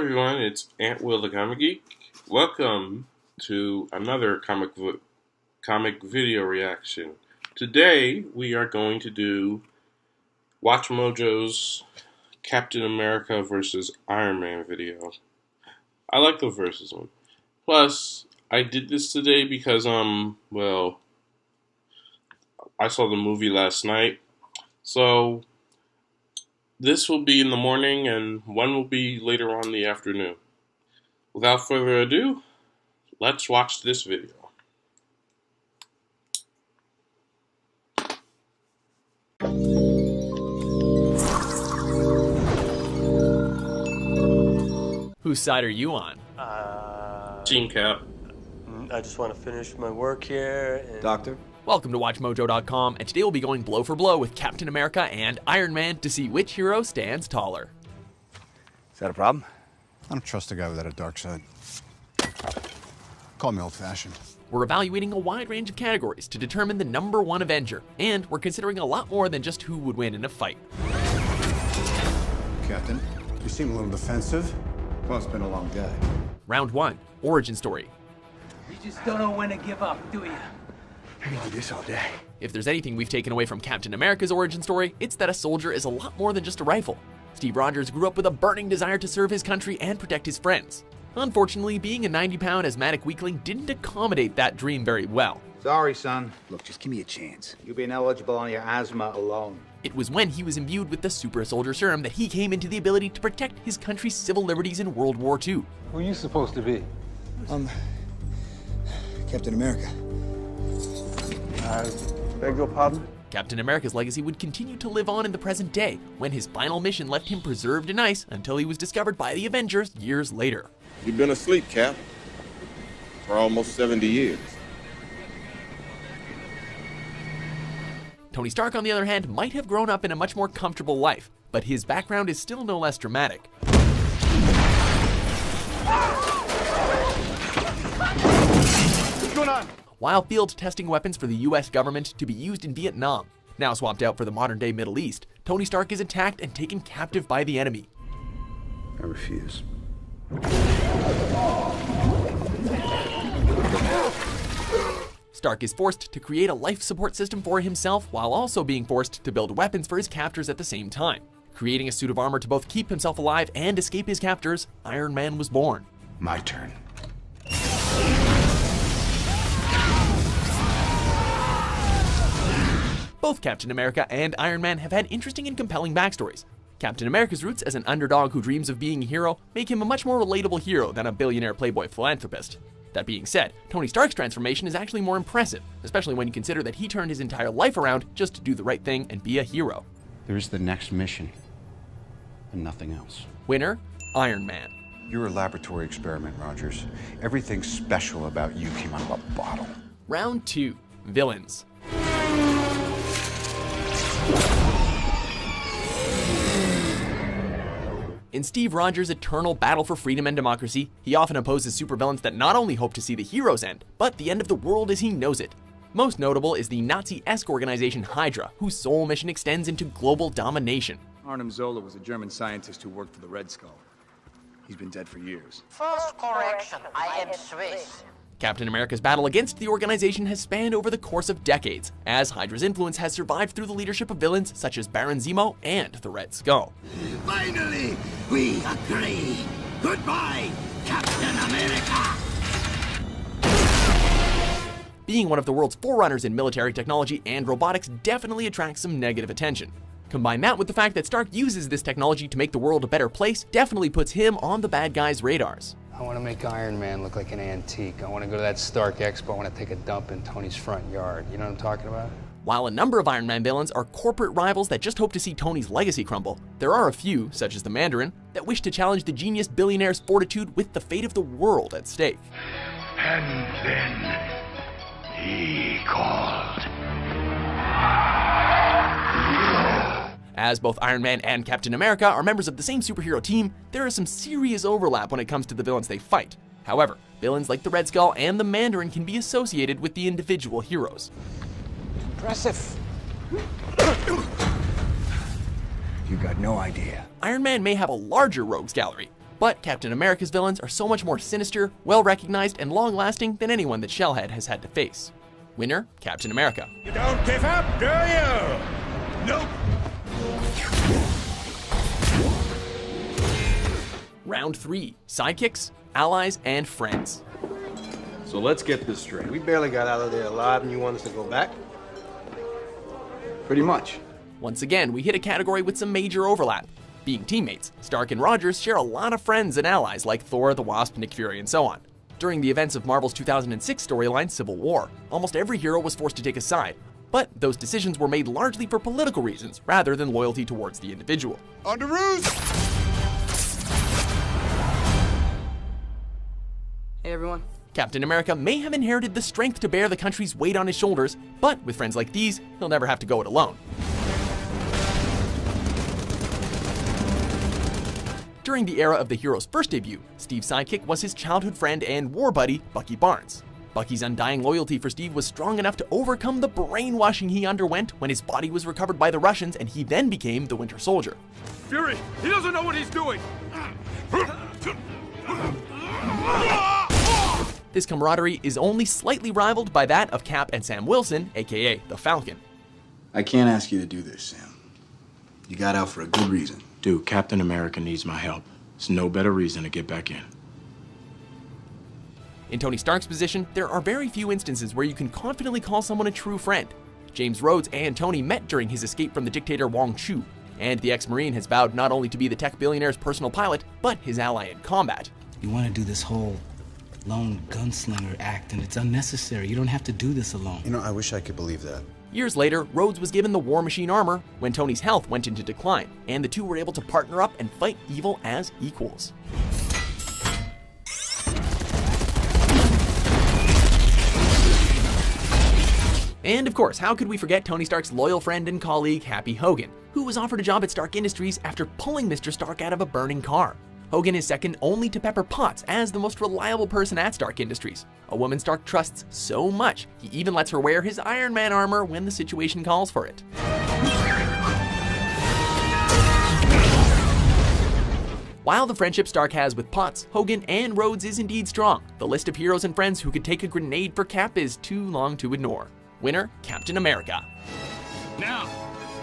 everyone, it's Ant Will the Comic Geek. Welcome to another comic video reaction. Today we are going to do Watchmojo's Captain America versus Iron Man video. I like the versus one. Plus, I did this today because well, I saw the movie last night. So this will be in the morning and one will be later on in the afternoon. Without further ado, let's watch this video. Whose side are you on? Team Cap. I just want to finish my work here. Doctor? Welcome to Watchmojo.com, and today we'll be going blow for blow with Captain America and Iron Man to see which hero stands taller. Is that a problem? I don't trust a guy without a dark side. Call me old-fashioned. We're evaluating a wide range of categories to determine the #1 Avenger, and we're considering a lot more than just who would win in a fight. Captain, you seem a little defensive. Well, it's been a long day. Round 1, Origin Story. You just don't know when to give up, do you? I can do this all day. If there's anything we've taken away from Captain America's origin story, it's that a soldier is a lot more than just a rifle. Steve Rogers grew up with a burning desire to serve his country and protect his friends. Unfortunately, being a 90-pound asthmatic weakling didn't accommodate that dream very well. Sorry, son. Look, just give me a chance. You've been eligible on your asthma alone. It was when he was imbued with the super soldier serum that he came into the ability to protect his country's civil liberties in World War II. Who are you supposed to be? Captain America. Beg your pardon? Captain America's legacy would continue to live on in the present day, when his final mission left him preserved in ice until he was discovered by the Avengers years later. You've been asleep, Cap, for almost 70 years. Tony Stark, on the other hand, might have grown up in a much more comfortable life, but his background is still no less dramatic. What's going on? While field testing weapons for the US government to be used in Vietnam, now swapped out for the modern-day Middle East, Tony Stark is attacked and taken captive by the enemy. I refuse. Stark is forced to create a life support system for himself while also being forced to build weapons for his captors at the same time. Creating a suit of armor to both keep himself alive and escape his captors, Iron Man was born. My turn. Both Captain America and Iron Man have had interesting and compelling backstories. Captain America's roots as an underdog who dreams of being a hero make him a much more relatable hero than a billionaire playboy philanthropist. That being said, Tony Stark's transformation is actually more impressive, especially when you consider that he turned his entire life around just to do the right thing and be a hero. There's the next mission, and nothing else. Winner, Iron Man. You're a laboratory experiment, Rogers. Everything special about you came out of a bottle. Round 2, Villains. In Steve Rogers' eternal battle for freedom and democracy, he often opposes supervillains that not only hope to see the hero's end, but the end of the world as he knows it. Most notable is the Nazi-esque organization Hydra, whose sole mission extends into global domination. Arnim Zola was a German scientist who worked for the Red Skull. He's been dead for years. First correction, I am Swiss. Captain America's battle against the organization has spanned over the course of decades, as Hydra's influence has survived through the leadership of villains such as Baron Zemo and the Red Skull. Finally, we agree. Goodbye, Captain America! Being one of the world's forerunners in military technology and robotics definitely attracts some negative attention. Combine that with the fact that Stark uses this technology to make the world a better place definitely puts him on the bad guys' radars. I want to make Iron Man look like an antique. I want to go to that Stark Expo. I want to take a dump in Tony's front yard. You know what I'm talking about? While a number of Iron Man villains are corporate rivals that just hope to see Tony's legacy crumble, there are a few, such as the Mandarin, that wish to challenge the genius billionaire's fortitude with the fate of the world at stake. And then he called. As both Iron Man and Captain America are members of the same superhero team, there is some serious overlap when it comes to the villains they fight. However, villains like the Red Skull and the Mandarin can be associated with the individual heroes. Impressive. You got no idea. Iron Man may have a larger rogues gallery, But Captain America's villains are so much more sinister, well-recognized, and long-lasting than anyone that Shellhead has had to face. Winner, Captain America. You don't give up, do you? Nope. Round 3, sidekicks, allies, and friends. So let's get this straight. We barely got out of there alive and you want us to go back? Pretty much. Once again, we hit a category with some major overlap. Being teammates, Stark and Rogers share a lot of friends and allies like Thor, the Wasp, Nick Fury, and so on. During the events of Marvel's 2006 storyline, Civil War, almost every hero was forced to take a side, but those decisions were made largely for political reasons rather than loyalty towards the individual. On the roof! Hey everyone. Captain America may have inherited the strength to bear the country's weight on his shoulders, but with friends like these, he'll never have to go it alone. During the era of the hero's first debut, Steve's sidekick was his childhood friend and war buddy, Bucky Barnes. Bucky's undying loyalty for Steve was strong enough to overcome the brainwashing he underwent when his body was recovered by the Russians and he then became the Winter Soldier. Fury, he doesn't know what he's doing! This camaraderie is only slightly rivaled by that of Cap and Sam Wilson, aka the Falcon. I can't ask you to do this, Sam. You got out for a good reason. Dude, Captain America needs my help. There's no better reason to get back in. In Tony Stark's position, there are very few instances where you can confidently call someone a true friend. James Rhodes and Tony met during his escape from the dictator Wong Chu, and the ex-Marine has vowed not only to be the tech billionaire's personal pilot, but his ally in combat. You want to do this whole lone gunslinger act, and it's unnecessary. You don't have to do this alone. You know, I wish I could believe that. Years later, Rhodes was given the War Machine armor when Tony's health went into decline, and the two were able to partner up and fight evil as equals. And of course, how could we forget Tony Stark's loyal friend and colleague, Happy Hogan, who was offered a job at Stark Industries after pulling Mr. Stark out of a burning car. Hogan is second only to Pepper Potts as the most reliable person at Stark Industries, a woman Stark trusts so much, he even lets her wear his Iron Man armor when the situation calls for it. While the friendship Stark has with Potts, Hogan, and Rhodes is indeed strong, the list of heroes and friends who could take a grenade for Cap is too long to ignore. Winner, Captain America. Now,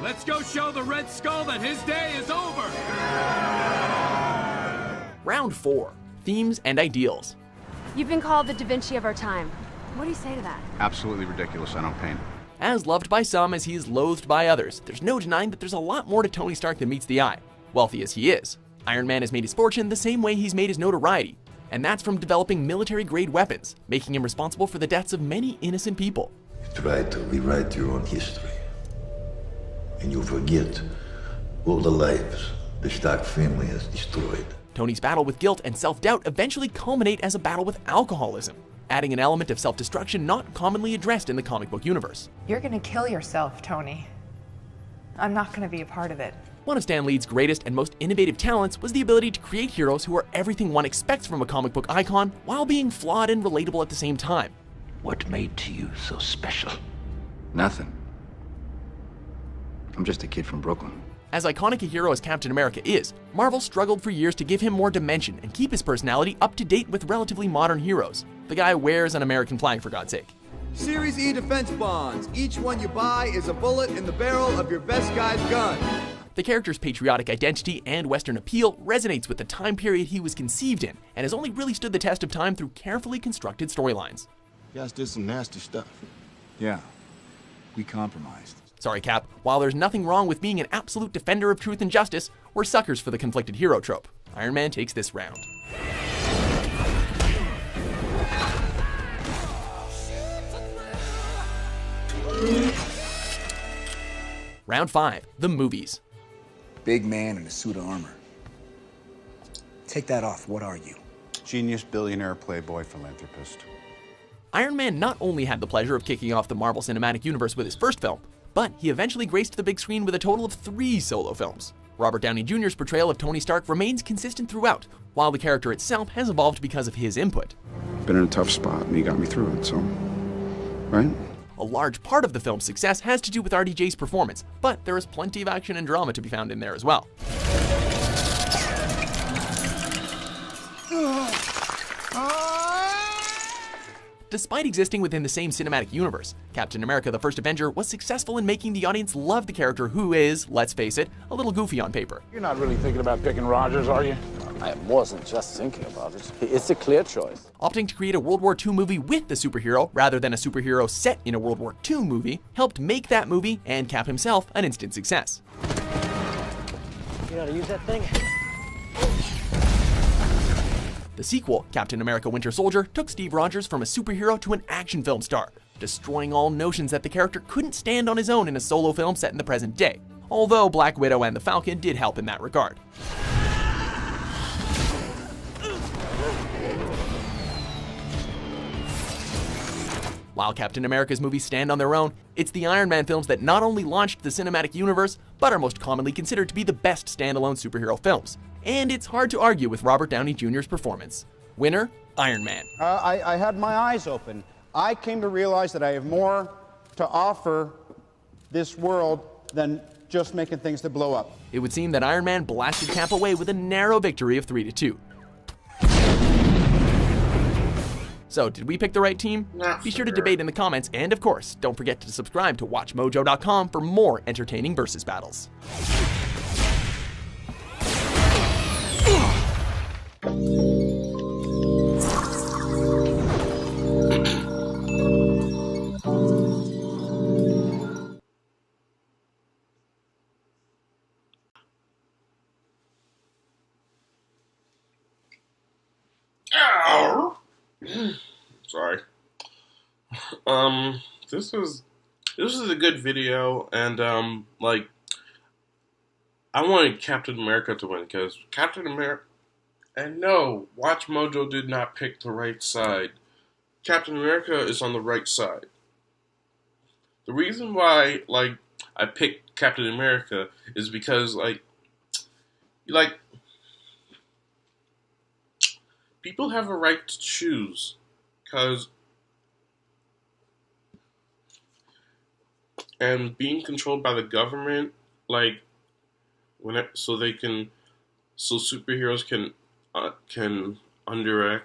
let's go show the Red Skull that his day is over! Round 4, themes and ideals. You've been called the Da Vinci of our time. What do you say to that? Absolutely ridiculous. I don't paint. As loved by some as he is loathed by others, there's no denying that there's a lot more to Tony Stark than meets the eye. Wealthy as he is, Iron Man has made his fortune the same way he's made his notoriety, and that's from developing military-grade weapons, making him responsible for the deaths of many innocent people. You try to rewrite your own history, and you forget all the lives the Stark family has destroyed. Tony's battle with guilt and self-doubt eventually culminate as a battle with alcoholism, adding an element of self-destruction not commonly addressed in the comic book universe. You're gonna kill yourself, Tony. I'm not gonna be a part of it. One of Stan Lee's greatest and most innovative talents was the ability to create heroes who are everything one expects from a comic book icon while being flawed and relatable at the same time. What made you so special? Nothing. I'm just a kid from Brooklyn. As iconic a hero as Captain America is, Marvel struggled for years to give him more dimension and keep his personality up to date with relatively modern heroes. The guy wears an American flag, for God's sake. Series E defense bonds. Each one you buy is a bullet in the barrel of your best guy's gun. The character's patriotic identity and Western appeal resonates with the time period he was conceived in, and has only really stood the test of time through carefully constructed storylines. You guys did some nasty stuff. Yeah, we compromised. Sorry, Cap, while there's nothing wrong with being an absolute defender of truth and justice, we're suckers for the conflicted hero trope. Iron Man takes this round. Round 5, the movies. Big man in a suit of armor. Take that off, what are you? Genius, billionaire, playboy, philanthropist. Iron Man not only had the pleasure of kicking off the Marvel Cinematic Universe with his first film, but he eventually graced the big screen with a total of 3 solo films. Robert Downey Jr.'s portrayal of Tony Stark remains consistent throughout, while the character itself has evolved because of his input. Been in a tough spot, and he got me through it, so... right? A large part of the film's success has to do with RDJ's performance, but there is plenty of action and drama to be found in there as well. Despite existing within the same cinematic universe, Captain America: The First Avenger was successful in making the audience love the character who is, let's face it, a little goofy on paper. You're not really thinking about picking Rogers, are you? I wasn't just thinking about it. It's a clear choice. Opting to create a World War II movie with the superhero, rather than a superhero set in a World War II movie, helped make that movie, and Cap himself, an instant success. You know how to use that thing? The sequel, Captain America: Winter Soldier, took Steve Rogers from a superhero to an action film star, destroying all notions that the character couldn't stand on his own in a solo film set in the present day, although Black Widow and the Falcon did help in that regard. While Captain America's movies stand on their own, it's the Iron Man films that not only launched the cinematic universe, but are most commonly considered to be the best standalone superhero films. And it's hard to argue with Robert Downey Jr.'s performance. Winner, Iron Man. I had my eyes open. I came to realize that I have more to offer this world than just making things that blow up. It would seem that Iron Man blasted Cap away with a narrow victory of 3-2. So, did we pick the right team? Be sure to debate in the comments, and of course, don't forget to subscribe to Watchmojo.com for more entertaining versus battles. Sorry. This is a good video, and like, I wanted Captain America to win because Captain America. And no, Watchmojo did not pick the right side. Captain America is on the right side. The reason why, like, I picked Captain America is because, like, people have a right to choose, and being controlled by the government, like, so superheroes can underact,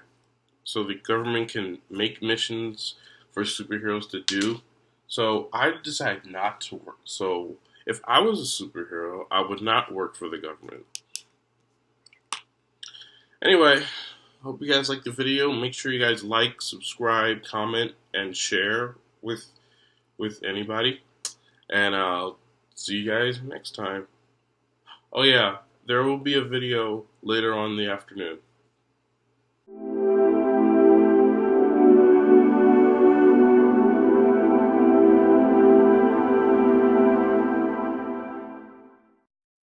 so the government can make missions for superheroes to do. So I decided not to work. So if I was a superhero, I would not work for the government. Anyway, hope you guys liked the video. Make sure you guys like, subscribe, comment, and share with anybody. And I'll see you guys next time. Oh yeah, there will be a video later on in the afternoon.